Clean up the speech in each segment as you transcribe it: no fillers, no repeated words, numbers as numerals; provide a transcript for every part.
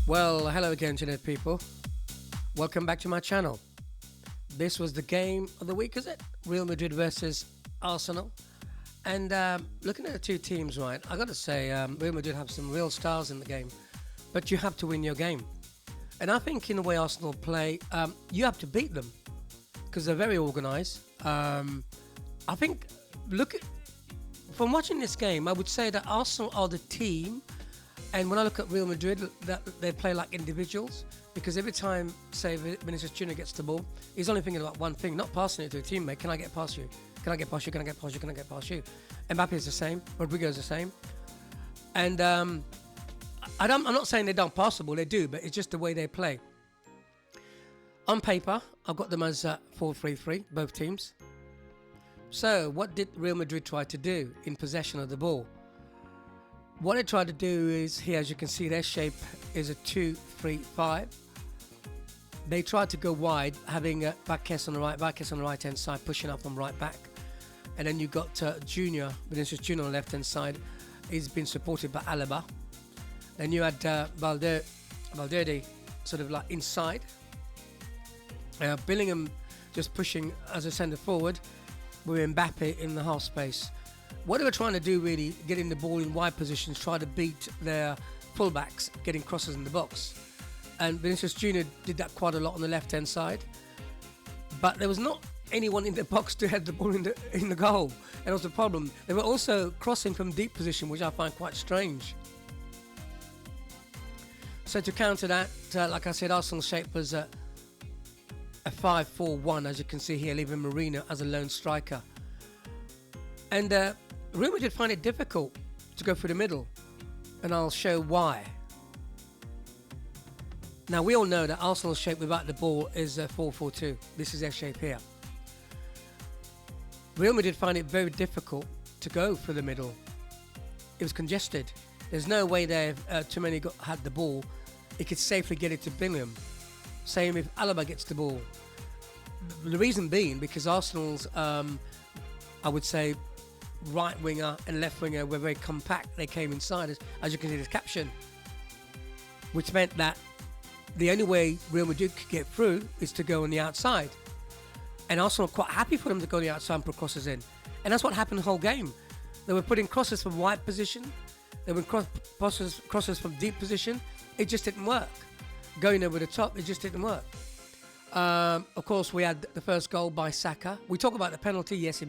Well, hello again, Internet people. Welcome back to my channel. This was the game of the week, is it? Real Madrid versus Arsenal. And looking at the two teams, right, I got to say, Real Madrid have some real stars in the game, but you have to win your game. And I think in the way Arsenal play, you have to beat them because they're very organised. I think, from watching this game, I would say that Arsenal are the team. And when I look at Real Madrid, that they play like individuals, because every time, say, Vinicius Junior gets the ball, he's only thinking about one thing, not passing it to a teammate. Can I get past you? Can I get past you? Can I get past you? Can I get past you? Mbappe is the same. Rodrigo is the same. And I'm not saying they don't pass the ball, they do, but it's just the way they play. On paper, I've got them as 4-3-3, both teams. So what did Real Madrid try to do in possession of the ball? What they tried to do is, here as you can see, their shape is a 2-3-5. They tried to go wide, having Vázquez on the right hand side, pushing up on right back. And then you got Vinicius Junior on the left hand side. He's been supported by Alaba. Then you had Valverde sort of like inside. Bellingham just pushing as a centre forward with Mbappe in the half space. What they were trying to do, really, getting the ball in wide positions, try to beat their fullbacks, getting crosses in the box. And Vinicius Junior did that quite a lot on the left-hand side. But there was not anyone in the box to head the ball in the goal. And that was the problem. They were also crossing from deep position, which I find quite strange. So to counter that, like I said, Arsenal's shape was a 5-4-1, as you can see here, leaving Marino as a lone striker. And Real Madrid find it difficult to go through the middle, and I'll show why. Now, we all know that Arsenal's shape without the ball is 4-4-2. This is their shape here. Real Madrid find it very difficult to go through the middle. It was congested. There's no way too many had the ball. It could safely get it to Bellingham. Same if Alaba gets the ball. The reason being because Arsenal's, I would say, right winger and left winger were very compact. They came inside, as you can see this caption, which meant that the only way Real Madrid could get through is to go on the outside. And Arsenal were quite happy for them to go on the outside and put crosses in. And that's what happened the whole game. They were putting crosses from wide position. They were crosses from deep position. It just didn't work. Going over the top, it just didn't work. Of course, we had the first goal by Saka. We talk about the penalty. Yes,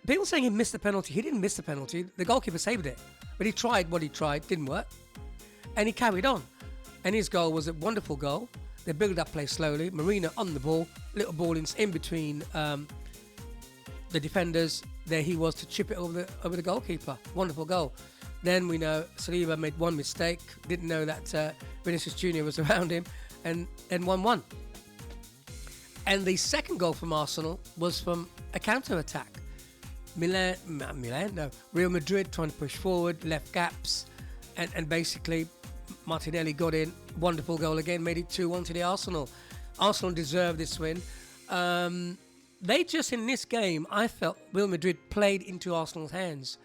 people saying he missed the penalty. He didn't miss the penalty. The goalkeeper saved it. But he tried what he tried. Didn't work. And he carried on. And his goal was a wonderful goal. They built up play slowly. Marino on the ball. Little ball in between the defenders. There he was to chip it over the goalkeeper. Wonderful goal. Then we know Saliba made one mistake. Didn't know that Vinicius Junior was around him. And 1-1. And the second goal from Arsenal was from a counter-attack. Real Madrid trying to push forward, left gaps, and basically Martinelli got in. Wonderful goal again, made it 2-1 to the Arsenal. Arsenal deserved this win. They just, in this game, I felt Real Madrid played into Arsenal's hands.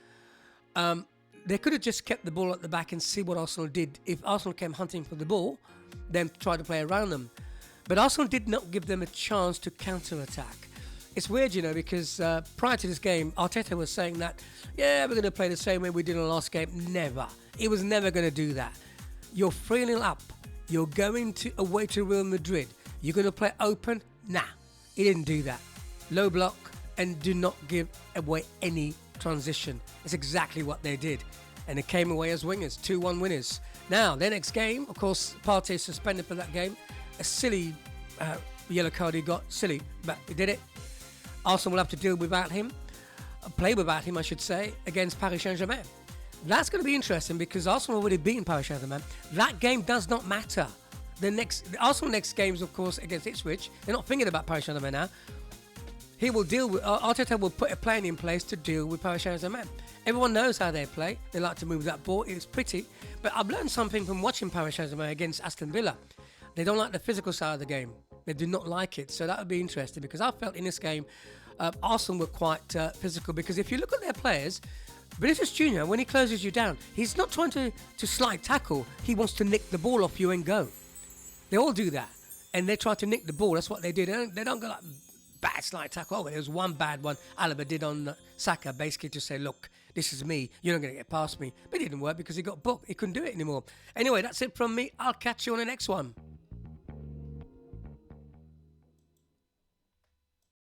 They could have just kept the ball at the back and see what Arsenal did. If Arsenal came hunting for the ball, then try to play around them. But Arsenal did not give them a chance to counter-attack. It's weird, because prior to this game, Arteta was saying that, yeah, we're going to play the same way we did in the last game. Never. He was never going to do that. You're 3-0 up. You're going away to Real Madrid. You're going to play open? Nah. He didn't do that. Low block and do not give away any transition. It's exactly what they did. And they came away as winners, 2-1 winners. Now, their next game, of course, Partey is suspended for that game. A silly yellow card he got, silly, but he did it. Arsenal will have to deal without him, play without him, I should say, against Paris Saint-Germain. That's going to be interesting because Arsenal already beaten Paris Saint-Germain. That game does not matter. The Arsenal next games, of course, against Ipswich. They're not thinking about Paris Saint-Germain now. He will deal with Arteta will put a plan in place to deal with Paris Saint-Germain. Everyone knows how they play. They like to move that ball. It's pretty. But I've learned something from watching Paris Saint-Germain against Aston Villa. They don't like the physical side of the game. They do not like it. So that would be interesting because I felt in this game Arsenal were quite physical because if you look at their players, Vinicius Junior, when he closes you down, he's not trying to slide tackle. He wants to nick the ball off you and go. They all do that, and they try to nick the ball. That's what they do. They don't go like bad slide tackle. Oh, there was one bad one Alaba did on Saka, basically to say, look, this is me. You're not going to get past me. But it didn't work because he got booked. He couldn't do it anymore. Anyway, that's it from me. I'll catch you on the next one.